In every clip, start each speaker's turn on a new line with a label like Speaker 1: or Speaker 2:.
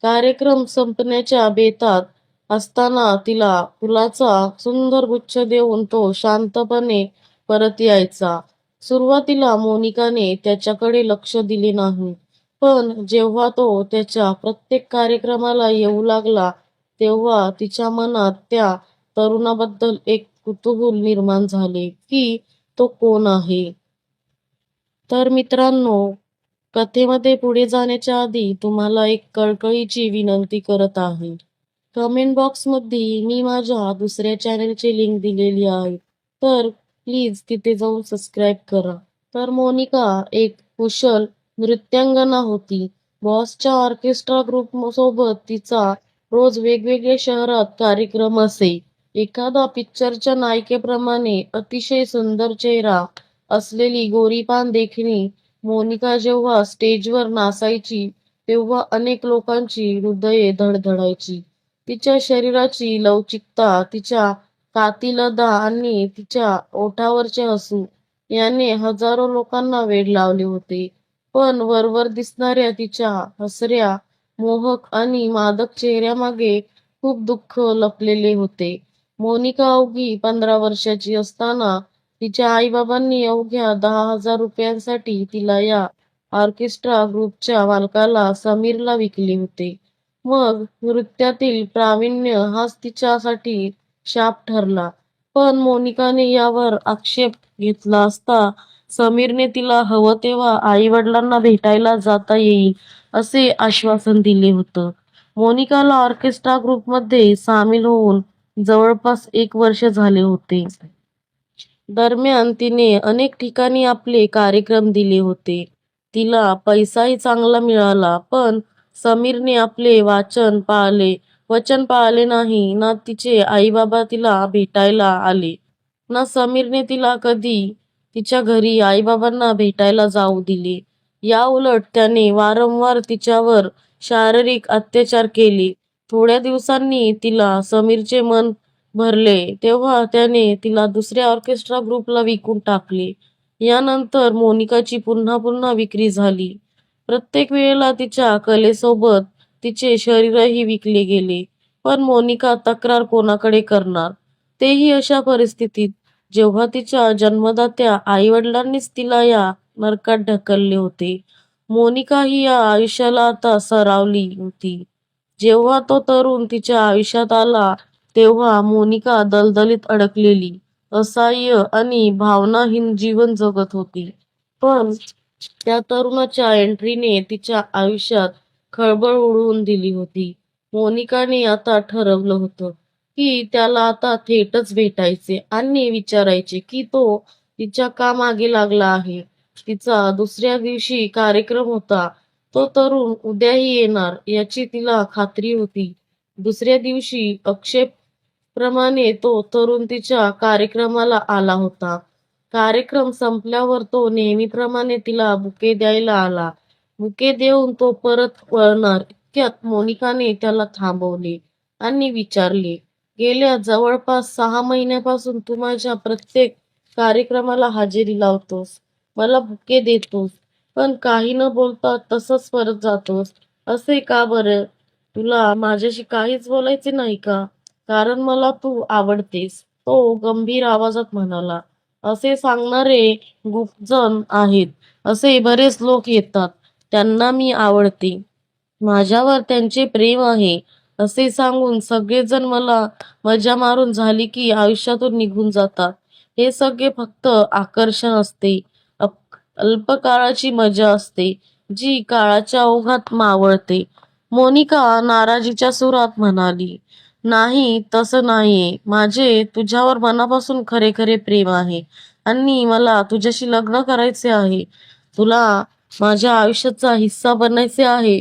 Speaker 1: कार्यक्रम संपण्याच्या बेतात असताना तिला फुलाचा सुंदर गुच्छ देऊन तो शांतपणे परत यायचा. सुरुवातीला मोनिकाने त्याच्याकडे लक्ष दिले नाही, पण जेव्हा तो त्याच्या प्रत्येक कार्यक्रमाला येऊ लागला, तेव्हा तिच्या मनात त्या तरुणाबद्दल एक कुतूहल निर्माण झाले की तो कोण आहे. तर मित्रांनो, कथेमध्ये पुढे जाण्याच्या आधी तुम्हाला एक कळकळीची विनंती करत आहे. कमेंट बॉक्समध्ये मी माझ्या दुसऱ्या चॅनलची लिंक दिलेली आहे. तर प्लीज तिथे जाऊन सबस्क्राईब करा. तर मोनिका एक कुशल नृत्यांगना होती. बॉसच्या ऑर्केस्ट्रा ग्रुप सोबत तिचा रोज वेगवेगळ्या शहरात कार्यक्रम असे. एखादा पिक्चरच्या नायिकेप्रमाणे अतिशय सुंदर चेहरा असलेली गोरीपान देखणी मोनिका जेव्हा स्टेजवर नाचायची, तेव्हा अनेक लोकांची हृदये धडधडायची. तिच्या शरीराची लवचिकता, तिच्या कातील अदा आणि तिच्या ओठावरचे हसू याने हजारो लोकांना वेड लावले होते. पण वरवर दिसणाऱ्या तिच्या हसऱ्या, मोहक आणि मादक चेहऱ्यामागे खूप दुःख लपलेले होते. मोनिका अवघी 15 वर्षाची असताना तिच्या आईबाबांनी अवघ्या 10,000 रुपयांसाठी तिला या ऑर्केस्ट्रा ग्रुपच्या मालकाला समीरला विकले होते. मग नृत्यातील प्रावीण्य हाच तिच्यासाठी शाप ठरला. पण मोनिकाने यावर आक्षेप घेतला असता समीरने तिला हवं तेव्हा आई वडिलांना भेटायला जाता येईल असे आश्वासन दिले होतं. मोनिकाला ऑर्केस्ट्रा ग्रुपमध्ये सामील होऊन जवळपास 1 वर्ष झाले होते. दरम्यान तिने अनेक ठिकाणी आपले कार्यक्रम दिले होते. तिला पैसाही चांगला मिळाला, पण समीरने आपले वचन पाळले नाही. ना तिचे आई बाबा तिला भेटायला आले, ना समीरने तिला कधी तिच्या घरी आई बाबांना भेटायला जाऊ दिले. या उलट त्याने वारंवार तिच्यावर शारीरिक अत्याचार केले. थोड्या दिवसांनी तिला समीरचे मन भरले तेव्हा त्याने तिला दुसऱ्या ऑर्केस्ट्रा ग्रुपला विकून टाकले. यानंतर मोनिकाची पुन्हा पुन्हा विक्री झाली. प्रत्येक वेळेला तिच्या कलेसोबत तिचे शरीरही विकले गेले. पण मोनिका तक्रार कोणाकडे करणार, तेही अशा परिस्थितीत जेव्हा तिच्या जन्मदात्या आईवडिलांनीच तिला या नरकात ढकलले होते. मोनिका ही या आयुष्याला आता सरावली होती. जेव्हा तो तरुण तिच्या आयुष्यात आला, तेव्हा मोनिका दलदलीत अडकलेली, असहाय्य आणि भावनाहीन जीवन जगत होती. पण त्या तरुणाच्या एंट्रीने तिच्या आयुष्यात खळबळ उडवून दिली होती. मोनिकाने आता ठरवलं होतं की त्याला आता थेटच भेटायचे आणि विचारायचे की तो तिच्या का मागे लागला आहे. तिचा दुसऱ्या दिवशी कार्यक्रम होता. तो तरुण उद्याही येणार याची तिला खात्री होती. दुसऱ्या दिवशी प्रमाणे तो तरुण तिच्या कार्यक्रमाला आला होता. कार्यक्रम संपल्यावर तो नेहमीप्रमाणे तिला बुके द्यायला आला. बुके देऊन तो परत वळणार इतक्यात मोनिकाने त्याला थांबवले आणि विचारले, गेल्या जवळपास 6 महिन्यापासून तू माझ्या प्रत्येक कार्यक्रमाला हजेरी लावतोस, मला बुके देतोस, पण काही न बोलता तसंच परत जातोस. असे का बरं? तुला माझ्याशी काहीच बोलायचे नाही का? कारण मला तू आवडतेस, तो गंभीर आवाजात म्हणाला. असे सांगणारे गुपजन आहेत. असे बरेच लोक येतात, त्यांना मी आवडते, माझ्यावर त्यांचे प्रेम आहे असे सांगून सगळेजण मला मजा मारून झाली की आयुष्यातून निघून जातात. हे सगळे फक्त आकर्षण असते, अल्पकाळाची मजा असते, जी काळाच्या ओघात मावळते. मोनिका नाराजीच्या सुरात म्हणाली, नाही, तसं नाहीये. माझे तुझ्यावर मनापासून खरे खरे प्रेम आहे आणि मला तुझ्याशी लग्न करायचे आहे. तुला माझ्या आयुष्याचा हिस्सा बनायचे आहे.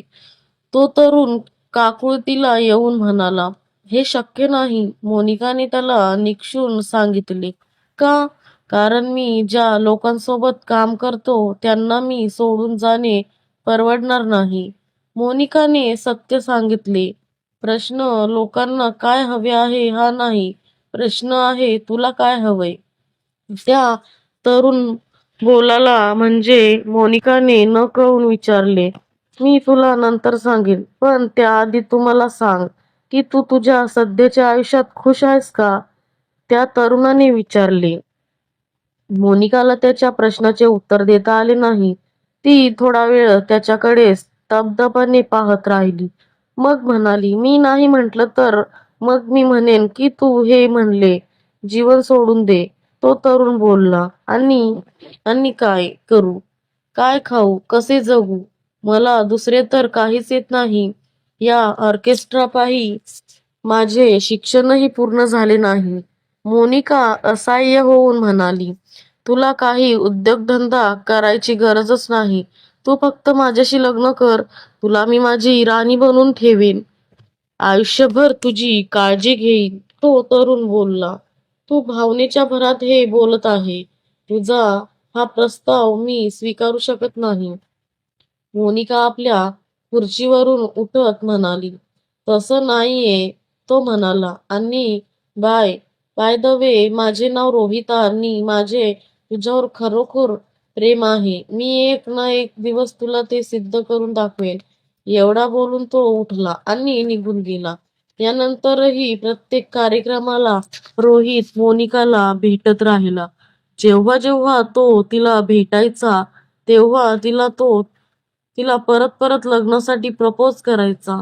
Speaker 1: तो तरुण काकुळतीला येऊन म्हणाला. हे शक्य नाही, मोनिकाने त्याला निक्षून सांगितले. का? कारण मी ज्या लोकांसोबत काम करतो त्यांना मी सोडून जाणे परवडणार नाही. मोनिकाने सत्य सांगितले. प्रश्न लोकांना काय हवे आहे हा नाही, प्रश्न आहे तुला काय हवंय. त्या तरुण बोलाला म्हणजे मोनिकाने न कळून विचारले, मी तुला नंतर सांगेन, पण त्याआधी तू मला सांग की तू तुझ्या सध्याच्या आयुष्यात खुश आहेस का? त्या तरुणाने विचारले. मोनिकाला त्याच्या प्रश्नाचे उत्तर देता आले नाही. ती थोडा वेळ त्याच्याकडे स्तब्धपणे पाहत राहिली. मग म्हणाली, मी नाही म्हटलं तर मग मी म्हणेन की तू हे म्हणले. जीवन सोडून दे. तो तरुण बोलला. आणि काय करू? काय खाऊ? कसे जगू? मला दुसरे तर काहीच येत नाही. या ऑर्केस्ट्रापायी माझे शिक्षणही पूर्ण झाले नाही. मोनिका असहाय्य होऊन म्हणाली, तुला काही उद्योगधंदा करायची गरजच नाही. तू फक्त माझ्याशी लग्न कर. तुला मी माझी राणी बनवून ठेवीन. आयुष्यभर तुझी काळजी घेईन. तो तरुण बोलला. तू भावनेच्या भरात हे बोलत आहे. तुझा हा प्रस्ताव मी स्वीकारू शकत नाही. मोनिका आपल्या खुर्चीवरून उठत म्हणाली, तसं नाहीये. तो म्हणाला, आणि बाय बाय द वे, माझे नाव रोहित आणि माझे तुझ्यावर खरोखर प्रेम आहे. मी एक ना एक दिवस तुला ते सिद्ध करून दाखवेन. एवढा बोलून तो उठला आणि निघून गेला. यानंतरही प्रत्येक कार्यक्रमाला रोहित मोनिकाला भेटत राहिला. जेव्हा जेव्हा तो तिला भेटायचा, तेव्हा तिला परत परत लग्नासाठी प्रपोज करायचा.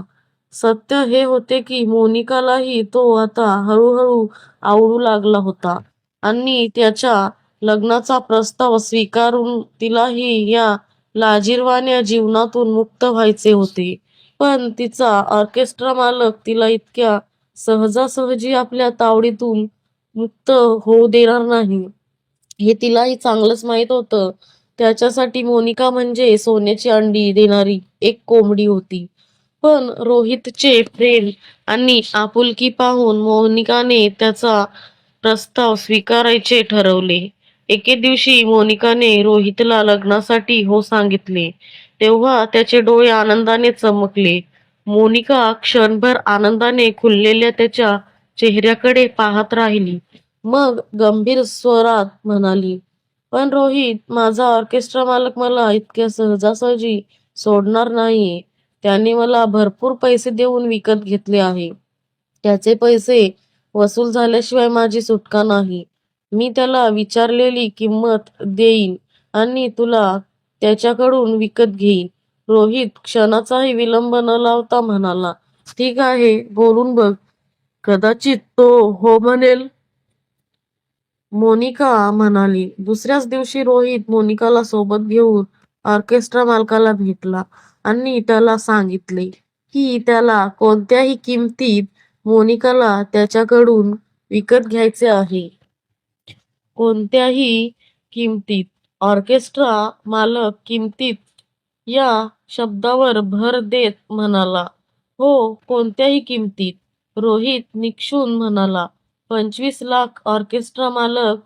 Speaker 1: सत्य हे होते की मोनिकालाही तो आता हळूहळू आवडू लागला होता आणि त्याच्या लग्नाचा प्रस्ताव स्वीकारून तिलाही या लाजिरवाण्या जीवनातून मुक्त व्हायचे होते. पण तिचा ऑर्केस्ट्रा मालक तिला इतक्या सहजासहजी आपल्या तावडीतून मुक्त होऊ देणार नाही, हे तिलाही चांगलंच माहित होतं. त्याच्यासाठी मोनिका म्हणजे सोन्याची अंडी देणारी एक कोंबडी होती. पण रोहितचे प्रेम आणि आपुलकी पाहून मोनिकाने त्याचा प्रस्ताव स्वीकारायचे ठरवले. एके दिवशी मोनिकाने रोहितला लग्नासाठी हो सांगितले. तेव्हा त्याचे डोळे आनंदाने चमकले. मोनिका क्षणभर आनंदाने खुललेल्या त्याच्या चेहऱ्याकडे पाहत राहिली. मग गंभीर स्वरात म्हणाली, पण रोहित, माझा ऑर्केस्ट्रा मालक मला इतक्या सहजासहजी सोडणार नाहीये. त्याने मला भरपूर पैसे देऊन विकत घेतले आहे. त्याचे पैसे वसूल झाल्याशिवाय माझी सुटका नाही. मी त्याला विचारलेली किंमत देईन आणि तुला त्याच्याकडून विकत घेईन. रोहित क्षणाचाही विलंब न लावता म्हणाला, ठीक आहे, बोलून बघ. कदाचित तो हो म्हणेल. मोनिका म्हणाली. दुसऱ्याच दिवशी रोहित मोनिकाला सोबत घेऊन ऑर्केस्ट्रा मालकाला भेटला आणि त्याला सांगितले की त्याला कोणत्याही किमतीत मोनिकाला त्याच्याकडून विकत घ्यायचे आहे. कोणत्याही किमतीत. ऑर्केस्ट्रा मालक किमतीत या शब्दावर भर देत म्हणाला, हो, कोणत्याही किमतीत. रोहित निक्षून म्हणाला, 25 लाख. ऑर्केस्ट्रा मालक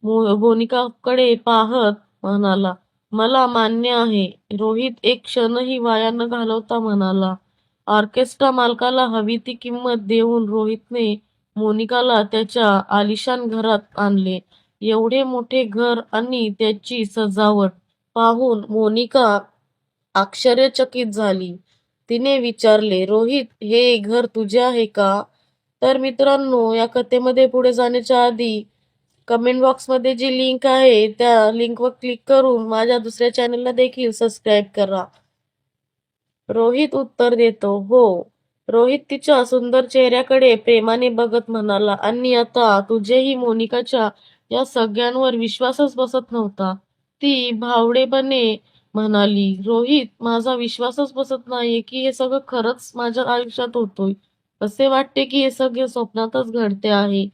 Speaker 1: मोनिकाकडे पाहत म्हणाला, मला मान्य आहे. रोहित एक क्षणही वाया न घालवता म्हणाला. ऑर्केस्ट्रा मालकाला हवी ती किंमत देऊन रोहितने मोनिकाला त्याच्या आलिशान घरात आणले. एवढे मोठे घर आणि त्याची सजावट पाहून मोनिका आश्चर्यचकित झाली. तिने विचारले, रोहित, हे घर तुझे आहे का? तर मित्रांनो, या कथेमध्ये पुढे जाण्याच्या आधी कमेंट बॉक्समध्ये जी लिंक आहे त्या लिंकवर क्लिक करून माझ्या दुसऱ्या चॅनलला देखील सबस्क्राईब करा. रोहित उत्तर देतो, हो. रोहित तिच्या सुंदर चेहऱ्याकडे प्रेमाने बघत म्हणाला, आणि आता तुझेही मोनिकाच्या या सगळ्यांवर विश्वासच बसत नव्हता. ती भावडेपणे म्हणाली, रोहित, माझा विश्वासच बसत नाहीये की हे सगळं खरंच माझ्या आयुष्यात होतोय. असे वाटते की हे सगळे स्वप्नातच घडते आहे.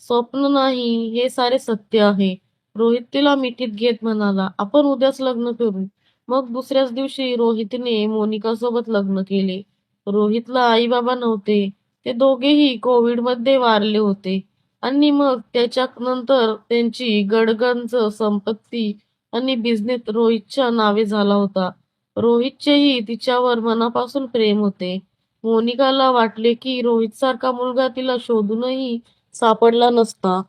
Speaker 1: स्वप्न नाही, हे सारे सत्य आहे. रोहित तिला मिठीत घेत म्हणाला, आपण उद्याच लग्न करू. मग दुसऱ्याच दिवशी रोहितने मोनिकासोबत लग्न केले. रोहितला आई बाबा नव्हते. ते दोघेही कोविडमध्ये वारले होते. आणि मग त्याच्यानंतर त्यांची गडगंज संपत्ती आणि बिझनेस रोहितच्या नावे झाला होता. रोहितचेही तिच्यावर मनापासून प्रेम होते. मोनिकाला वाटले की रोहितसारखा मुलगा तिला शोधूनही सापडला नसता.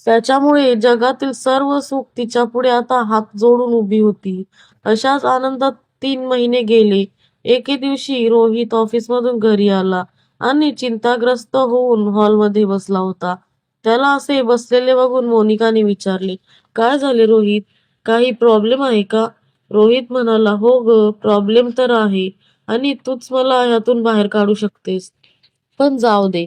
Speaker 1: त्याच्यामुळे जगातील सर्व सुख तिच्यापुढे आता हात जोडून उभी होती. अशाच आनंदात 3 महिने गेले. एके दिवशी रोहित ऑफिसमधून घरी आला आणि चिंताग्रस्त होऊन हॉलमध्ये बसला होता. त्याला असे बसलेले बघून मोनिकाने विचारले, काय झाले रोहित? काही प्रॉब्लेम आहे का? रोहित म्हणाला, हो ग, प्रॉब्लेम तर आहे आणि तूच मला ह्यातून बाहेर काढू शकतेस. पण जाऊ दे,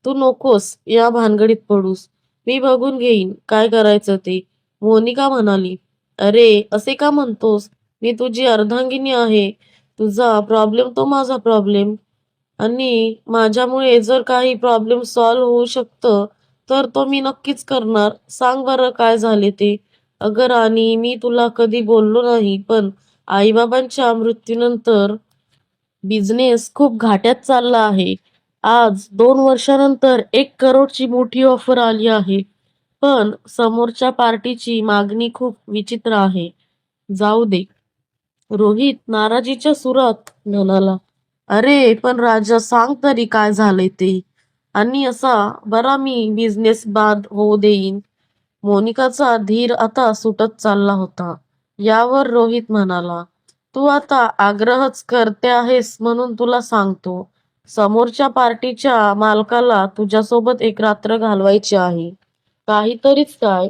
Speaker 1: तू नकोस या भानगडीत पडूस. मी बघून घेईन काय करायचं ते. मोनिका म्हणाली, अरे असे का म्हणतोस? मी तुझी अर्धांगिनी आहे. तुझा प्रॉब्लेम तो माझा प्रॉब्लेम. आणि माझ्यामुळे जर काही प्रॉब्लेम सॉल्व्ह होऊ शकतं तर तो मी नक्कीच करणार. सांग बरं काय झाले ते. अगं राणी, मी तुला कधी बोललो नाही, पण आईबाबांच्या मृत्यूनंतर बिझनेस खूप घाट्यात चालला आहे. आज 2 वर्षानंतर 1 करोडची मोठी ऑफर आली आहे. पण समोरच्या पार्टीची मागणी खूप विचित्र आहे. जाऊ दे. रोहित नाराजीच्या सुरात म्हणाला, अरे पण राजा, सांग तरी काय झालंय ते. आणि असा बरा मी बिझनेस बाद होऊ देईन. मोनिकाचा धीर आता सुटत चालला होता. यावर रोहित म्हणाला, तू आता आग्रहच करते आहेस म्हणून तुला सांगतो. समोरच्या पार्टीच्या मालकाला तुझ्यासोबत एक रात्र घालवायची आहे. काहीतरीच काय?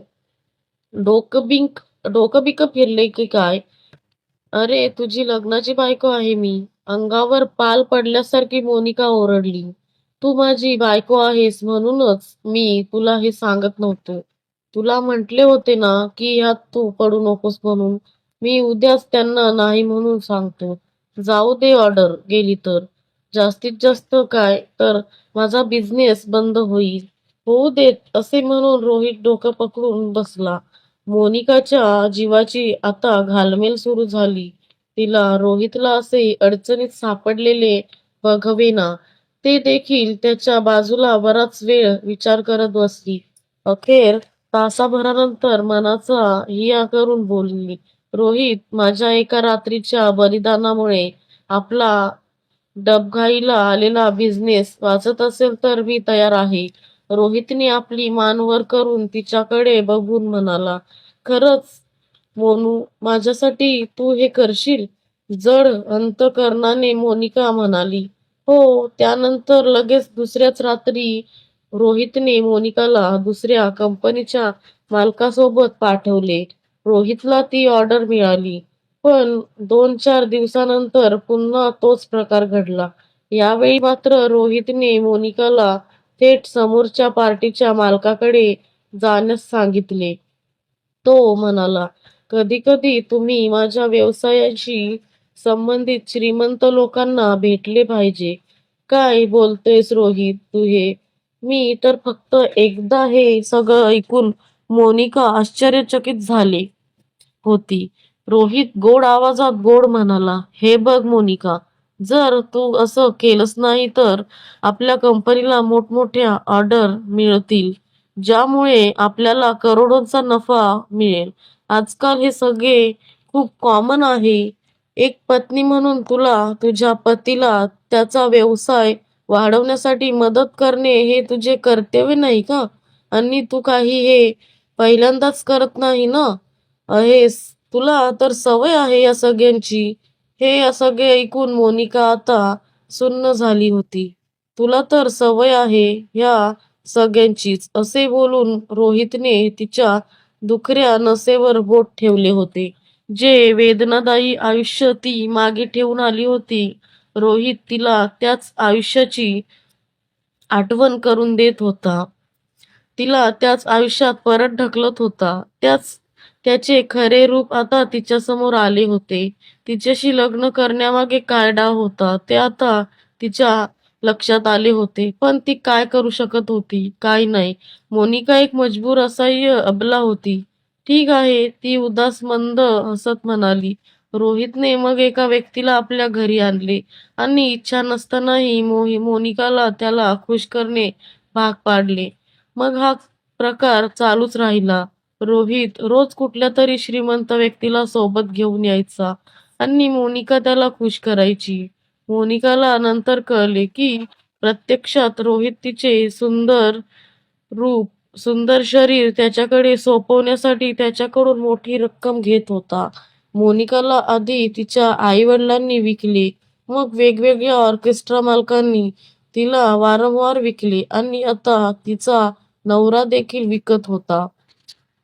Speaker 1: डोकं बिकं फिरले की काय? अरे तुझी लग्नाची बायको आहे मी. अंगावर पाल पडल्यासारखी मोनिका ओरडली. तू माझी बायको आहेस म्हणूनच मी तुला हे सांगत नव्हतो. तुला म्हटले होते ना की ह्यात तू पडू नकोस म्हणून. मी उद्याच त्यांना नाही म्हणून सांगतो. जाऊ दे ऑर्डर गेली तर. जास्तीत जास्त काय तर माझा बिझनेस बंद होईल. होऊ देत असे म्हणून रोहित डोकं पकडून बसला. मोनिकाच्या जीवाची आता घालमेल सुरू झाली. तिला रोहितला असे अडचणीत सापडलेले बघवेना. ते देखील त्याच्या बाजूला बराच वेळ विचार करत बसली. अखेर तासाभरानंतर मनाचा हिया करून बोलली, रोहित, माझ्या एका रात्रीच्या बलिदानामुळे आपला डबघाईला आलेला बिझनेस वाचत असेल तर मी तयार आहे. रोहितने आपली मान वर करून तिच्याकडे बघून म्हणाला, खरंच मोनू, माझ्यासाठी तू हे करशील? जड अंतकरणाने मोनिका म्हणाली, हो. त्यानंतर लगेच दुसऱ्याच रात्री रोहितने मोनिकाला दुसऱ्या कंपनीच्या मालकासोबत पाठवले. रोहितला ती ऑर्डर मिळाली. पण 2-4 दिवसानंतर पुन्हा तोच प्रकार घडला. यावेळी मात्र रोहितने मोनिकाला थेट समोरच्या पार्टीच्या मालकाकडे जाण्यास सांगितले. तो म्हणाला, कधी कधी तुम्ही माझ्या व्यवसायाशी संबंधित श्रीमंत लोकांना भेटले पाहिजे. काय बोलतोयस रोहित तू हे? मी तर फक्त एकदा हे सगळं ऐकून मोनिका आश्चर्यचकित झाली होती. रोहित गोड आवाजात गोड म्हणाला, हे बघ मोनिका, जर तू असं केलंस नाही तर आपल्या कंपनीला मोठमोठ्या ऑर्डर मिळतील, ज्यामुळे आपल्याला करोडोंचा नफा मिळेल. आजकाल हे सगळे खूप कॉमन आहे. एक पत्नी म्हणून तुला तुझ्या पतीला त्याचा व्यवसाय वाढवण्यासाठी मदत करणे हे तुझे कर्तव्य नाही का? आणि तू काही हे पहिल्यांदाच करत नाही ना आहेस. तुला तर सवय आहे या सगळ्यांची. हे सगळे ऐकून मोनिका आता सुन्न झाली होती. तुला तर सवय आहे ह्या सगळ्यांचीच, असे बोलून रोहितने तिच्या दुखऱ्या नसेवर बोट ठेवले होते. जे वेदनादायी आयुष्य ती मागे ठेवून आली होती, रोहित तिला त्याच आयुष्याची आठवण करून देत होता. तिला त्याच आयुष्यात परत ढकलत होता. त्याचे खरे रूप आता तिच्यासमोर आले होते. तिच्याशी लग्न करण्यामागे काय डाव होता ते आता तिच्या लक्षात आले होते. पण ती काय करू शकत होती? काय नाही. मोनिका एक मजबूर असहाय्य अबला होती. ठीक आहे, ती उदास मंद हसत म्हणाली. रोहितने मग एका व्यक्तीला आपल्या घरी आणले आणि इच्छा नसतानाही मोनिकाला त्याला खुश करणे भाग पाडले. मग हा प्रकार चालूच राहिला. रोहित रोज कुठल्या तरी श्रीमंत व्यक्तीला सोबत घेऊन यायचा आणि मोनिका त्याला खुश करायची. मोनिकाला नंतर कळले की प्रत्यक्षात रोहित तिचे सुंदर रूप, सुंदर शरीर त्याच्याकडे सोपवण्यासाठी त्याच्याकडून मोठी रक्कम घेत होता. मोनिकाला आधी तिच्या आई वडिलांनी विकले, मग वेगवेगळ्या ऑर्केस्ट्रा मालकांनी तिला वारंवार विकले आणि आता तिचा नवरा देखील विकत होता.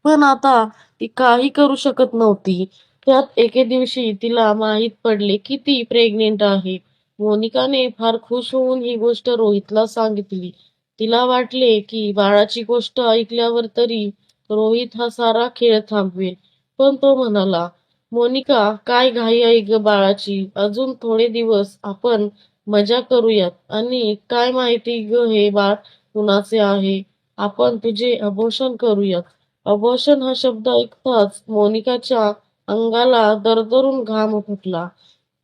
Speaker 1: पण आता ती काही करू शकत नव्हती. त्यात एके दिवशी तिला माहीत पडले की ती प्रेग्नेंट आहे. मोनिकाने फार खुश होऊन ही गोष्ट रोहितला सांगितली. तिला वाटले की बाळाची गोष्ट ऐकल्यावर तरी रोहित हा सारा खेळ थांबवेल. पण तो म्हणाला, मोनिका, काय घाई आहे ग बाळाची? अजून थोडे दिवस आपण मजा करूयात. आणि काय माहिती ग हे बाळ कुणाचे आहे? आपण तुझे अबॉर्शन करूयात. अबॉर्शन हा शब्द ऐकताच मोनिकाच्या अंगाला दरदरून घाम फुटला.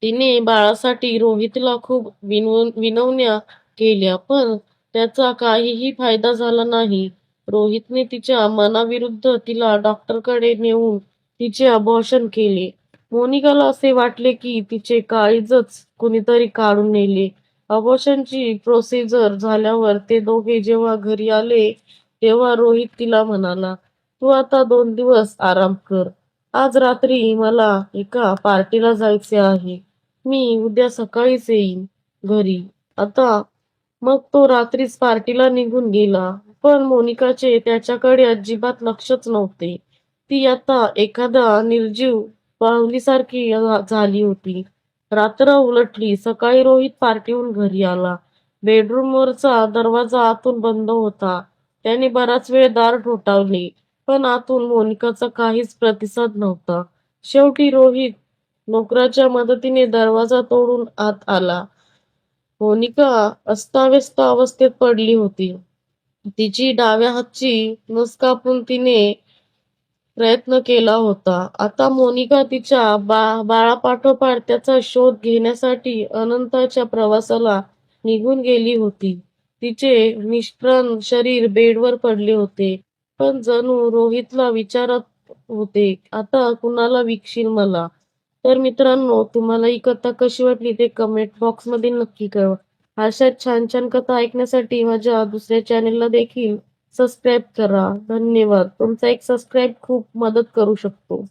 Speaker 1: तिने बाळासाठी रोहितला खूप विनवण्या केल्या, पण त्याचा काहीही फायदा झाला नाही. रोहितने तिच्या मनाविरुद्ध तिला डॉक्टरकडे नेऊन तिचे अबॉर्शन केले. मोनिकाला असे वाटले की तिचे काळीजच कुणीतरी काढून नेले. अबॉर्शनची प्रोसिजर झाल्यावर ते दोघे जेव्हा घरी आले, तेव्हा रोहित तिला म्हणाला, तू आता 2 दिवस आराम कर. आज रात्री मला एका पार्टीला जायचे आहे. मी उद्या सकाळीच येईन घरी. आता मग तो रात्रीच पार्टीला निघून गेला. पण मोनिकाचे त्याच्याकडे अजिबात लक्षच नव्हते. ती आता एखाद्या निर्जीव बाहुलीसारखी झाली होती. रात्र उलटली. सकाळी रोहित पार्टीहून घरी आला. बेडरूमवरचा दरवाजा आतून बंद होता. त्याने बराच वेळ दार ठोठावले, पण आतून मोनिकाचा काहीच प्रतिसाद नव्हता. शेवटी रोहित नोकराच्या मदतीने दरवाजा तोडून आत आला. मोनिका अस्ताव्यस्त अवस्थेत पडली होती. तिची डाव्या हातची नस कापून तिने प्रयत्न केला होता. आता मोनिका तिच्या बाळापाठोपाठ त्याचा शोध घेण्यासाठी अनंताच्या प्रवासाला निघून गेली होती. तिचे निष्प्राण शरीर बेडवर पडले होते, पण जणू रोहितला विचारत होते, आता कुणाला विकशील मला? तर मित्रांनो, तुम्हाला ही कथा कशी वाटली ते कमेंट बॉक्समध्ये नक्की कळवा. अशाच छान छान कथा ऐकण्यासाठी माझ्या दुसऱ्या चॅनेलला देखील सबस्क्राईब करा. धन्यवाद. तुमचा एक सबस्क्राईब खूप मदत करू शकतो.